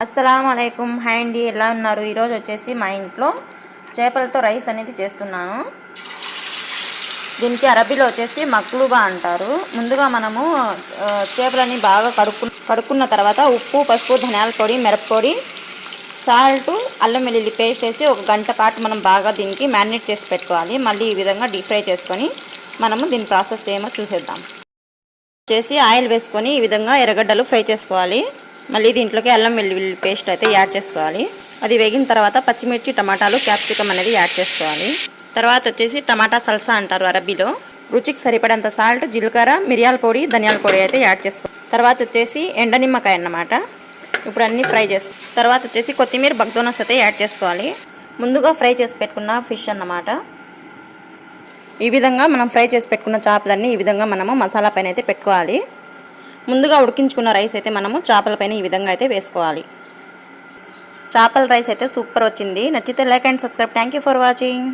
అస్సలాముఅలైకుం. Hi అండి, ఎలా ఉన్నారు? ఈరోజు వచ్చేసి మా ఇంట్లో చేపలతో రైస్ అనేది చేస్తున్నాను. దీనికి అరబీలో వచ్చేసి మక్లూబా అంటారు. ముందుగా మనము చేపలని బాగా కడుక్కున్న తర్వాత ఉప్పు, పసుపు, ధనియాల పొడి, మిరప్పొడి, సాల్ట్, అల్లం వెల్లుల్లి పేస్ట్ వేసి ఒక గంట పాటు మనం బాగా దీనికి మ్యారినేట్ చేసి పెట్టుకోవాలి. మళ్ళీ ఈ విధంగా డీప్ ఫ్రై చేసుకొని మనము దీని ప్రాసెస్ ఏమో చూసేద్దాం. చేసి ఆయిల్ వేసుకొని ఈ విధంగా ఎర్రగడ్డలు ఫ్రై చేసుకోవాలి. మళ్ళీ దీంట్లోకి అల్లం వెల్లుల్లి పేస్ట్ అయితే యాడ్ చేసుకోవాలి. అది వేగిన తర్వాత పచ్చిమిర్చి, టమాటాలు, క్యాప్సికమ్ అనేది యాడ్ చేసుకోవాలి. తర్వాత వచ్చేసి టమాటా సల్సా అంటారు అరబీలో. రుచికి సరిపడంత సాల్ట్, జీలకర్ర, మిరియాల పొడి, ధనియాల పొడి అయితే యాడ్ చేసుకోవాలి. తర్వాత వచ్చేసి ఎండ నిమ్మకాయ అన్నమాట. ఇప్పుడు అన్నీ ఫ్రై తర్వాత వచ్చేసి కొత్తిమీర, బగ్దోనస్ అయితే యాడ్ చేసుకోవాలి. ముందుగా ఫ్రై చేసి పెట్టుకున్న ఫిష్ అన్నమాట. ఈ విధంగా మనం ఫ్రై చేసి పెట్టుకున్న చేపలన్నీ ఈ విధంగా మనము మసాలా పైన అయితే పెట్టుకోవాలి. ముందుగా ఉడికించుకున్న రైస్ అయితే మనము చేపల పైన ఈ విధంగా అయితే వేసుకోవాలి. చేపల రైస్ అయితే సూపర్ వచ్చింది. నచ్చితే like and subscribe. Thank you for watching.